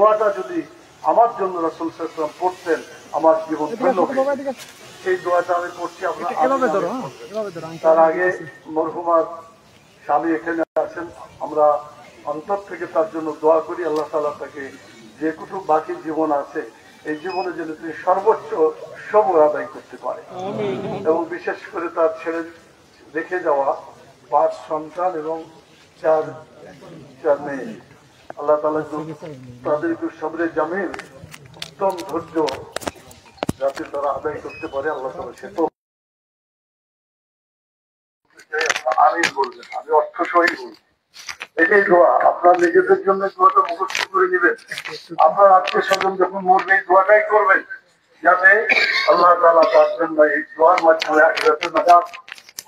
দোয়াটা যদি আমার জন্য রাসূল সাল্লাল্লাহু আলাইহি ওয়াসাল্লাম পড়তেন আমার জীবন ধন্য হতো। সেই দোয়াটা আমি পড়ছি। তার আগে মরহুমার স্বামী এখানে আছেন, আমরা অন্তর থেকে তার জন্য দোয়া করি আল্লাহ তাআলা তাকে যেটুকু বাকি জীবন আছে এই জীবনে যেন তিনি সর্বোচ্চ সবর আদায় করতে পারে। এবং বিশেষ করে তার ছেড়ে রেখে যাওয়া 5 সন্তান এবং 4 মেয়ে, আল্লাহ তাআলা তাদেরকে সবরে জামিল উত্তম ধৈর্য যাতে তারা আদায় করতে পারে আল্লাহ তাআলা সে তো আমিন বলবেন। আমি অর্থ সহি বলছি। এটাই দোয়া। আপনার নিজেদের জন্য দোয়াটা মুখস্থ করে নেবেন, আপনার আত্মীয় স্বজন যখন মরবে এই দোয়াটাই করবেন যাতে আল্লাহ তাআলা তার জন্য এই দোয়ার মাধ্যমে আখিরাতে নাজাত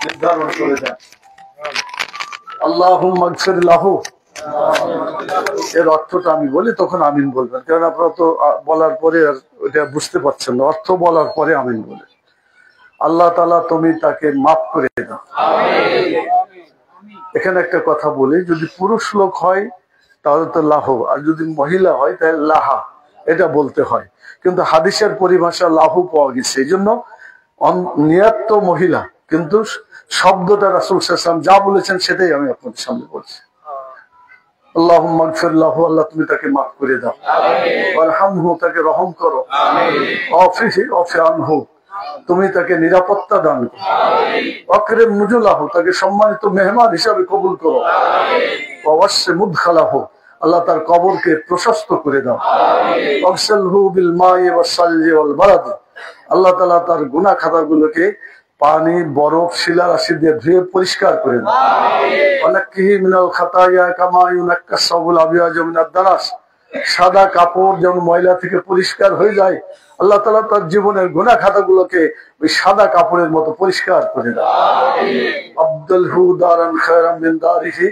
নির্ধারণ করে দেন। আল্লাহুম্মা ইগফির লাহু, এর অর্থটা আমি বলি তখন আমিন বলবেন, কারণ আপনারা তো বলার পরে আর ওটা বুঝতে পারছেন না। অর্থ বলার পরে আমিন বলে, আল্লাহ তাআলা তুমি তাকে মাফ করে দাও। এখানে একটা কথা বলি, যদি পুরুষ লোক হয় তাহলে তো লাহ, আর যদি মহিলা হয় তাহলে লাহা, এটা বলতে হয়। কিন্তু হাদিসের পরিভাষা লাহু পাওয়া গেছে, এই জন্য নিয়াত তো মহিলা, কিন্তু শব্দটা রাসূল সাল্লাল্লাহু আলাইহি ওয়াসাল্লাম যা বলেছেন সেটাই আমি আপনাদের সামনে বলছি। আল্লাহুম্মা ইগফির লাহু, আল্লাহ তুমি তাকে মাফ করে দাও। ওয়ারহামহু, তাকে রহম করো। আফিহি আফি আনহু, তুমি তাকে নিরাপত্তা দান করো। আকরিম নুজুলাহু, তাকে সম্মানিত মেহমান হিসাবে কবুল করো। ওয়াসি মুদখালাহু, আল্লাহ তার কবরকে প্রশস্ত করে দাও। ওয়াগসিলহু বিল মাই ওয়াস সালজি ওয়াল বারাদ, আল্লাহ তাআলা তার গুনাহ খাতাগুলোকে পানি, বরফ, শিলা রাশি দিয়ে ধুয়ে পরিষ্কার করে দাও। ওয়ানাক্কিহি মিনাল খাতায়া কামা ইউনাক্কাস সাবুল আবিয়াজু মিনাদ দানাস, সাদা কাপড় যেমন ময়লা থেকে পরিষ্কার হয়ে যায়, আল্লাহ তাআলা তার জীবনের গুনাহ খাতাগুলোকে ওই সাদা কাপড়ের মতো পরিষ্কার করে দাও। আব্দুলহু দারান খায়রাম মিন দারিহি,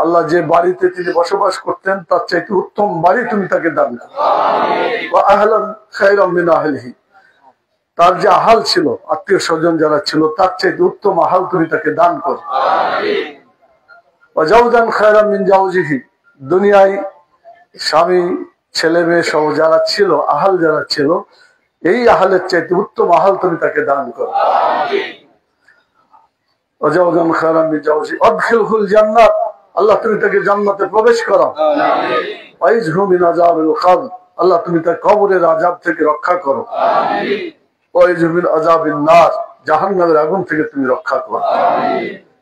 আল্লাহ যে বাড়িতে তিনি বসবাস করতেন তার চাইতে উত্তম বাড়ি তুমি তাকে দান করো। ওয়া আহলান খায়রাম মিন আহলিহি, তার যে আহাল ছিল, আত্মীয় স্বজন যারা ছিল তার চাইতে উত্তম আহাল তুমি তাকে দান করো। ওয়া জাওজান খায়রাম মিন জাওজিহি, দুনিয়ায় স্বামী, ছেলে মেয়ে সহ যারা ছিল, আহাল যারা ছিল, এই আহালের চাইতে উত্তম আহাল তুমি তাকে দান করো। ওয়া জাওজান খায়রাম মিন জাওজি আদখিলহুল জান্নাত, আল্লাহ তুমি তাকে জান্নাতে প্রবেশ করাও। ওয়াইজহু মিন আযাবিল কবর, আল্লাহ তুমি তার কবরের আযাব থেকে রক্ষা করো। ওয়াইজহু মিন আযাবিন নার, জাহান্নামের আগুন থেকে তুমি রক্ষা করো।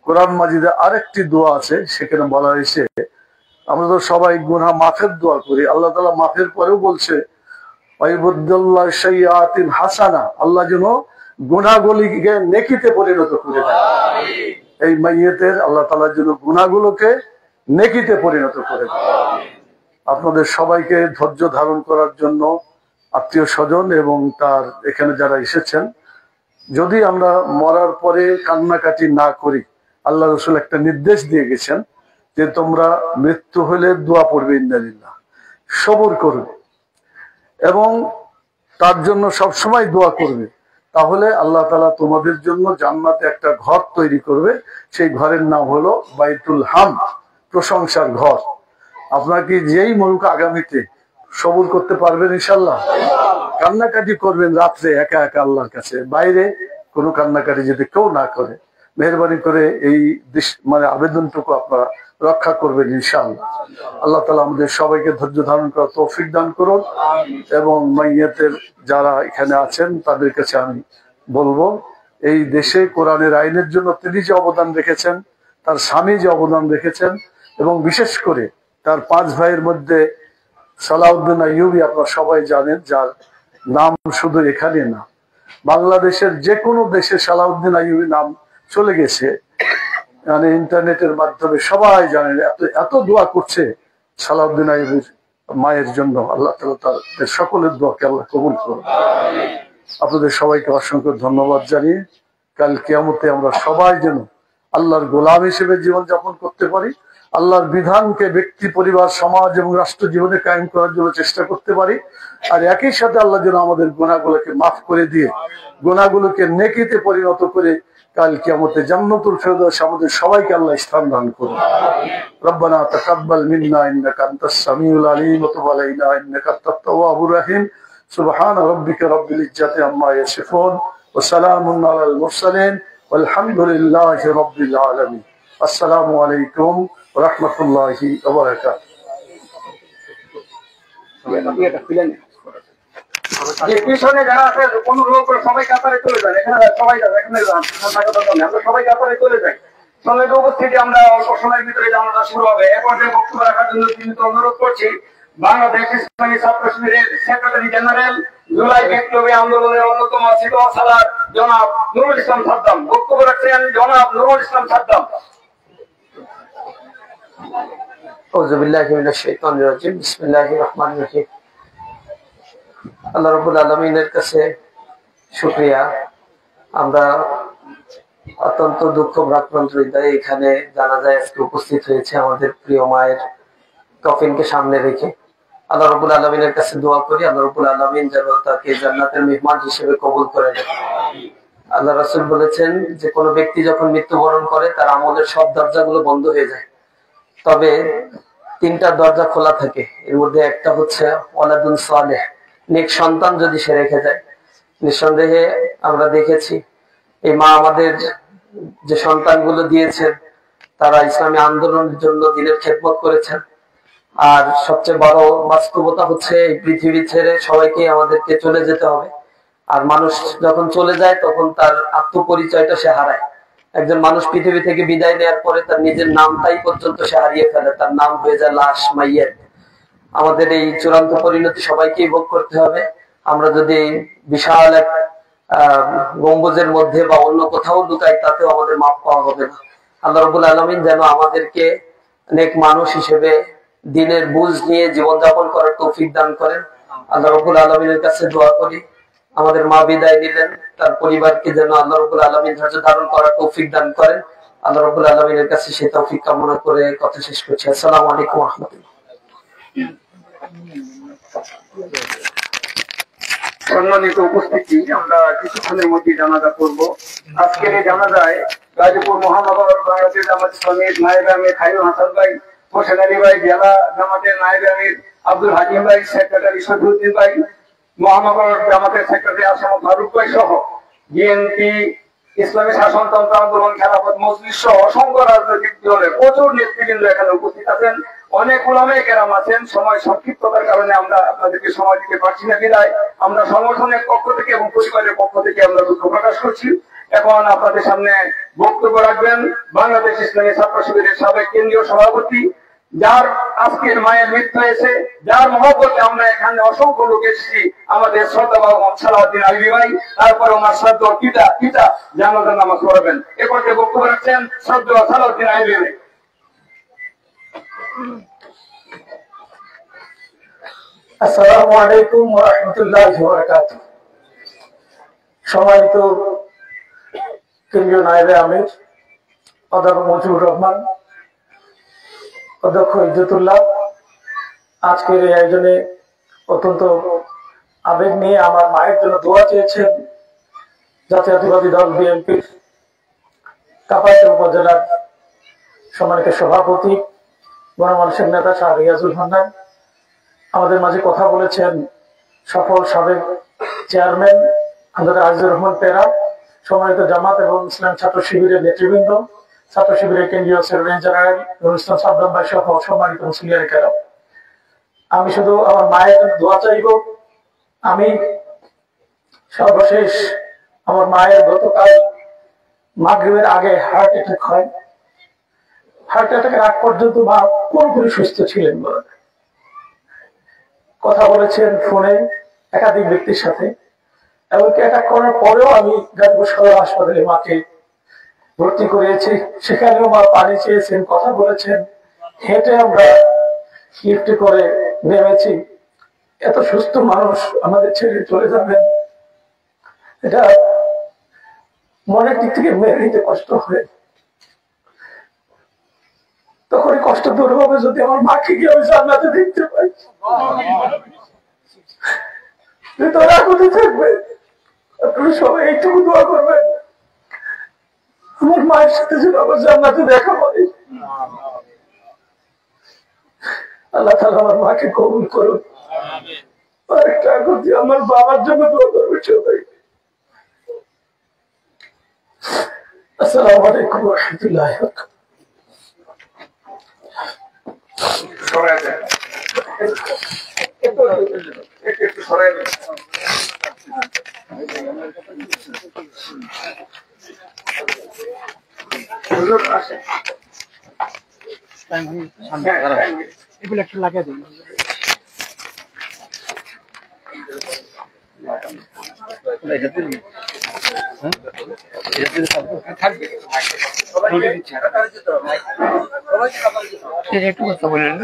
কোরআন মাজিদে আরেকটি দোয়া আছে, সেখানে বলা হয়েছে, আমরা তো সবাই গুনাহ মাফের দোয়া করি, আল্লাহ তাআলা মাফের পরেও বলছে ওয়াইবুদুল্লাহ শাইয়াতিন হাসানা, আল্লাহ যেন গুনাহগুলিকে নেকিতে পরিণত করে দেয়। এই মাইয়েতের আল্লাহ তাআলা যেন গুনাহগুলোকে নেকিতে পরিণত করে দেয়। আপনাদের সবাইকে ধৈর্য ধারণ করার জন্য, আত্মীয় স্বজন এবং তার এখানে যারা এসেছেন, যদি আমরা মরার পরে কান্নাকাটি না করি, আল্লাহ রাসূল একটা নির্দেশ দিয়ে গেছেন যে তোমরা মৃত্যু হলে দোয়া পড়বে ইন্নালিল্লাহ, সবর করবে এবং তার জন্য সবসময় দোয়া করবে, তাহলে আল্লাহ তাআলা তোমাদের জন্য জান্নাতে একটা ঘর তৈরি করবে। সেই ঘরের নাম হলো বাইতুল হামদ, প্রশংসার ঘর। আপনারা কি যেই মরুক আগামীতে সবর করতে পারবেন ইনশাআল্লাহ? কান্নাকাটি করবেন রাত্রে একা একা আল্লাহর কাছে, বাইরে কোনো কান্নাকাটি যদি কেউ না করে, মেহরবানি করে এই আবেদনটুকু আপনারা রক্ষা করবেন ইনশাআল্লাহ। আল্লাহ তাআলা আমাদের সবাইকে ধৈর্য ধারণ করার তৌফিক দান করুন। এবং মাইয়াতের যারা এখানে আছেন তাদের কাছে আমি বলবো, এই দেশে কোরআনের আইনের জন্য তিনি যে অবদান রেখেছেন, তার স্বামী যে অবদান রেখেছেন, এবং বিশেষ করে তার 5 ভাইয়ের মধ্যে সালাউদ্দিন আইয়ুবী, আপনারা সবাই জানেন, যার নাম শুধু এখানে না, বাংলাদেশের যে কোনো দেশে সালাউদ্দিন আইয়ুবী নাম চলে গেছে, মানে ইন্টারনেটের মাধ্যমে সবাই জানেন। এত দোয়া করছে সালাউদ্দিন আইয়ুবীর মায়ের জন্য। আল্লাহ তাআলা তাদের সকলের দোয়াকে আল্লাহ কবুল করুন। আপনাদের সবাইকে অসংখ্য ধন্যবাদ জানিয়ে, কাল কিয়ামতে আমরা সবাই যেন আল্লাহর গোলাম হিসেবে জীবন যাপন করতে পারি, আল্লাহর বিধানকে ব্যক্তি, পরিবার, সমাজ এবং রাষ্ট্র জীবনে কায়েম করার জন্য চেষ্টা করতে পারি। আর একই সাথে আল্লাহ যেন আমাদের গুনাহগুলোকে মাফ করে দিয়ে গুনাহগুলোকে নেকিতে পরিণত করে কাল কিয়ামতে জান্নাতুল ফেরদৌস আমাদের সবাইকে আল্লাহ স্থান দান করুন। রব্বানা তাকাব্বাল মিন্না ইন্নাকা আনতাস সামিউল আলিম ওয়া তুব আলাইনা ইন্নাকা আনতাত তাওয়াবুর রহিম। সুবহান রাব্বিকা রাব্বিল ইজ্জাতি আম্মা ইয়াসিফুন ওয়া সালামুন আলাল মুরসালিন ওয়ালহামদুলিল্লাহি রাব্বিল আলামিন। আসসালামু আলাইকুম ওয়া রাহমাতুল্লাহি ওয়া বারাকাতুহু। পিছনে যারা আছে অনুরোধ করে সবাই কাতারে চলে যান, এখানে সবাই এখানে আমরা সবাই কাতারে চলে যাই। সঙ্গে উপস্থিতি আমরা অল্প সময়ের ভিতরে জানাটা শুরু হবে। এখন যে বক্তব্য রাখার জন্য কিন্তু অনুরোধ করছি বাংলাদেশ ইসলামী ছাত্র শিবিরের সেক্রেটারি জেনারেল, জুলাই বিপ্লবী আন্দোলনের অন্যতম সিপাহ সালার জনাব নুরুল ইসলাম সাদ্দাম। বক্তব্য রাখছেন জনাব নুরুল ইসলাম সাদ্দাম। আউযু বিল্লাহি মিনাশ শাইতানির রাজিম। বিসমিল্লাহির রহমানির রহিম। আল্লাহ রাব্বুল আলামিনের কাছে শুকরিয়া। আমরা অত্যন্ত দুঃখ ভারাক্রান্ত হৃদয়ে এখানে জানাজায় আজকে উপস্থিত হয়েছে আমাদের প্রিয় মায়ের কফিনকে সামনে রেখে। আল্লাহ রাব্বুল আলামিনের কাছে দোয়া করি আল্লাহ রাব্বুল আলামিন যেন তাকে জান্নাতের মেহমান হিসেবে কবুল করে নেন। আল্লাহ রাসূল বলেছেন যে কোনো ব্যক্তি যখন মৃত্যুবরণ করে তার আমলের সব দরজাগুলো বন্ধ হয়ে যায়, তবে তিনটা দরজা খোলা থাকে। এর মধ্যে একটা হচ্ছে ওয়ালাদুন সালেহ, নেক সন্তান যদি সে রেখে যায়। নিঃসন্দেহে আমরা দেখেছি এই মা আমাদের যে সন্তানগুলো দিয়েছেন তারা ইসলামী আন্দোলনের জন্য দিনের খেদমত করেছেন। আর সবচেয়ে বড় বাস্তবতা হচ্ছে এই পৃথিবী ছেড়ে সবাইকে আমাদেরকে চলে যেতে হবে। আর মানুষ যখন চলে যায় তখন তার আত্মপরিচয়টা সে হারায়। একজন মানুষ পৃথিবী থেকে বিদায় নেওয়ার পরে তার নিজের নামটাই পর্যন্ত সে হারিয়ে ফেলে, তার নাম হয়ে যায় লাশ, মাইয়াত। আমাদের এই চূড়ান্ত পরিণতি সবাইকেই ভোগ করতে হবে। আমরা যদি বিশাল এক গম্বুজের মধ্যে বা অন্য কোথাও লুকাই তাতেও আমাদের মাপ পাওয়া হবে না। আল্লাহ রাব্বুল আলামিন যেন আমাদেরকে নেক মানুষ হিসেবে দিনের বুঝ নিয়ে জীবনযাপন করার তৌফিক দান করেন। আল্লাহ রাব্বুল আলামিনের কাছে দোয়া করি আমাদের মা বিদায় নিলেন, তার পরিবারকে যেন আল্লাহ রাব্বুল আলামিন ধৈর্য ধারণ করার তৌফিক দান করেন। আল্লাহ রাব্বুল আলামিনের কাছে সেই তৌফিক কামনা করে কথা শেষ করছি। আসসালামু আলাইকুম ওয়া রাহমাতুল্লাহ। সম্মানিত উপস্থিতি, আমরা কিছুক্ষণের মধ্যে জানাজা করব। আজকের এই জানাজায় গাজীপুর মহানগর বাংলাদেশ জামাত ইসলামীর নায়েবে আমির খায়রুল হাসান ভাই, হোসেন আলী ভাই, জেলা জামাতের নায়েবে আমির আব্দুল হাকিম ভাই, সেক্রেটারি শহীদুদ্দিন ভাই, মহানগর জামাতের সেক্রেটারি আসাম ফারুক ভাই সহ বিএনপি, ইসলামী শাসনতন্ত্র আন্দোলন, খেলাফত মজলিস সহ অসংখ্য রাজনৈতিক দলের প্রচুর নেতৃবৃন্দ এখানে উপস্থিত আছেন। অনেক উলামায়ে কেরাম আছেন। সময় সংক্ষিপ্ততার কারণে আমরা আপনাদেরকে সময় দিতে পারছি না বিদায় আমরা সংগঠনের পক্ষ থেকে এবং পরিবারের পক্ষ থেকে আমরা দুঃখ প্রকাশ করছি। এখন আপনাদের সামনে বক্তব্য রাখবেন বাংলাদেশ ইসলামী ছাত্র শিবিরের সাবেক কেন্দ্রীয় সভাপতি, যার আজকের মায়ের মৃত্যু হয়েছে, যার মহব্বতে আমরা এখানে অসংখ্য লোক এসেছি, আমাদের শ্রদ্ধা মোহাম্মদ সালাউদ্দিন আইবি ভাই। তারপরে আমার শ্রদ্ধা পিতা জানাজা নামাজ পড়বেন। এ পর্যায়ে বক্তব্য রাখছেন শ্রদ্ধা সালাউদ্দিন আইবি ভাই। আসসালামু আলাইকুম ওয়া রাহমাতুল্লাহি ওয়া বারাকাতুহু। সম্মানিত কেন্দ্রীয় নায়েবে আমির অধ্যাপক মজিবুর রহমান, অধ্যক্ষ ইজ্জতুল্লাহ, আজকের এই আয়োজনে অত্যন্ত আবেগ নিয়ে আমার মায়ের জন্য দোয়া চেয়েছেন জাতীয়তাবাদী দল বিএনপির কাপাসিয়া উপজেলার সম্মানিত সভাপতি গণমানুষের নেতা শাহ রিয়াজুল হান্নান। আমাদের মাঝে কথা বলেছেন সফল সাবেক চেয়ারম্যান হাজরত আজিজুর রহমান পেরা, সম্মানিত জামাত এবং ইসলাম ছাত্র শিবিরের নেতৃবৃন্দ, ছাত্র শিবিরের কেন্দ্রীয় সেক্রেটারি জেনারেল নুরুল ইসলাম সাদ্দাম ভাই সহ সম্মানিত মুসলিয়ার কেরাম। আমি শুধু আমার মায়ের জন্য দোয়া চাইব। আমি সর্বশেষ আমার মায়ের গতকাল মাগরিবের আগে হার্ট অ্যাটাক হয়। হার্ট অ্যাটাকের আগ পর্যন্ত মা পুরোপুরি সুস্থ ছিলেন বলে কথা বলেছেন ফোনে একাধিক ব্যক্তির সাথে। এমনকি অ্যাটাক করার পরেও আমি গাজীপুর সদর হাসপাতালে মাকে ভর্তি করিয়েছি। সেখানেও মা পানি চেয়েছেন, কথা বলেছেন, হেঁটে আমরা লিফটে করে নেমেছি। এত সুস্থ মানুষ আমাদের ছেড়ে চলে যাবেন, এটা মনের দিক থেকে মেনে নিতে কষ্ট হয়। তখন কষ্ট দূর হবে যদি আমার মাকে গিয়ে আমি জান্নাতে দেখতে পাই। তোরা কোথায় থাকবে, আপনারা সবাই এইটুকু দোয়া করবেন আমার মায়ের সাথে যেন আমার জান্নাতে দেখা হয়। আল্লাহ তাআলা আমার মাকে কবুল করুন। আরেকটা আগত দিয়ে আমার বাবার জন্য দোয়া করবে সবাই। আসসালামু আলাইকুম ওয়া রাহমাতুল্লাহি ওয়া বারাকাতুহু। সরাই দেন, একটু সরাই দেন। হুজুর আসেন। এগুলো একটু লাগিয়ে দিন। একটু কথা বলেন।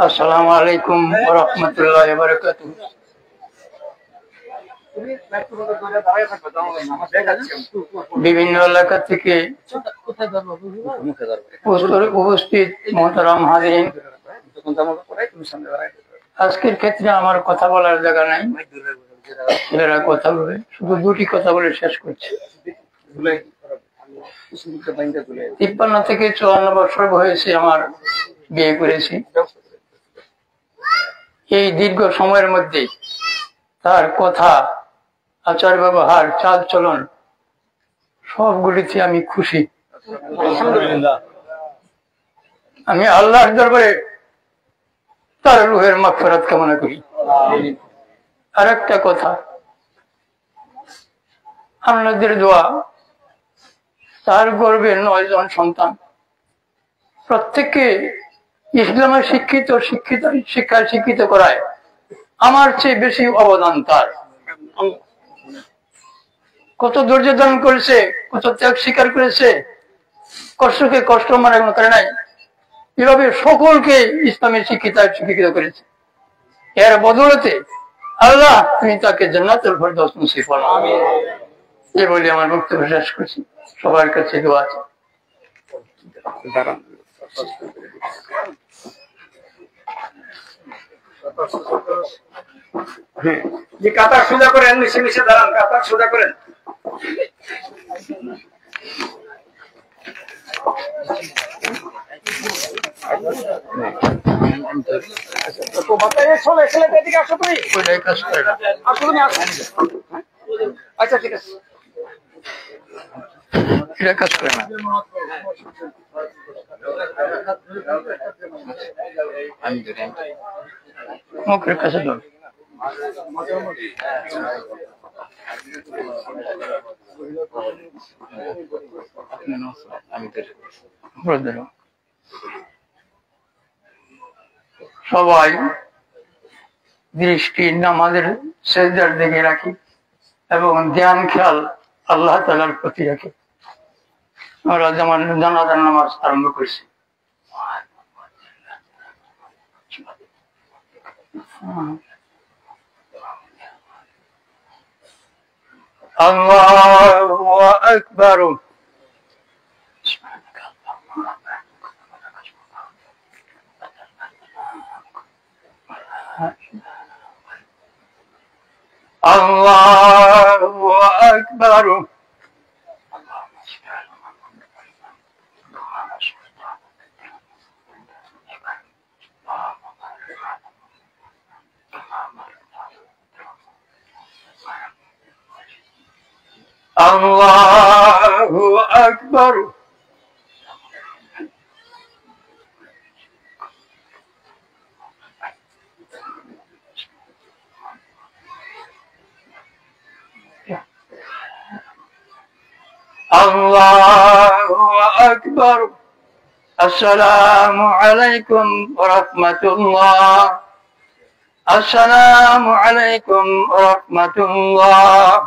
আসসালামু আলাইকুম ওয়া রাহমাতুল্লাহি ওয়া বারাকাতুহু। বিভিন্ন এলাকা থেকে উপস্থিত মোহতারাম হাজিরিন, আজকের ক্ষেত্রে আমার কথা বলার জায়গা নাই, ছেলেরা কথা বলে, শুধু দুটি কথা বলে শেষ করছে। 53 থেকে 54 বছর বয়সে আমার বিয়ে করেছি। এই দীর্ঘ সময়ের মধ্যে তার কথা, আচার ব্যবহার, চাল চলন সবগুলিতে আমি খুশি। আমি আল্লাহর দরবারে তার রূহের মাগফিরাত কামনা করি। আর একটা কথা, আপনাদের দোয়া, তার গর্ভে 9 জন সন্তান, প্রত্যেককে ইসলামের শিক্ষায় শিক্ষিত করায় আমার চেয়ে বেশি অবদান তার। কত ধৈর্য ধারণ করেছে, কত ত্যাগ স্বীকার করেছে, কষ্টকে কষ্ট মনে করে নাই, এভাবে সকলকে ইসলামের শিক্ষিত করেছে। এর বদৌলতে আল্লাহ তুমি তাকে জান্নাতুল ফেরদাউস নসিব ফরমাও। এই বলে আমার বক্তব্য শেষ করছি। সবার কাছে দোয়া আছে। যে কাতার সোজা করেন, মিশে মিশে দাঁড়ান, কাতার সোজা করেন। আচ্ছা ঠিক আছে, এটা কাজ করে না। মুখের কাছে ধর। সবাই দৃষ্টি নামাজের সেজদার দিকে রাখি এবং ধ্যান খেয়াল আল্লাহ তাআলার প্রতি রাখি। আমরা যেমন জানাজার নামাজ আরম্ভ করছি। আল্লাহু আকবার। আল্লাহু আকবার। আল্লাহু আকবার। আল্লাহু আকবার। আসসালামু আলাইকুম ওয়া রাহমাতুল্লাহ। আসসালামু আলাইকুম ওয়া রাহমাতুল্লাহ।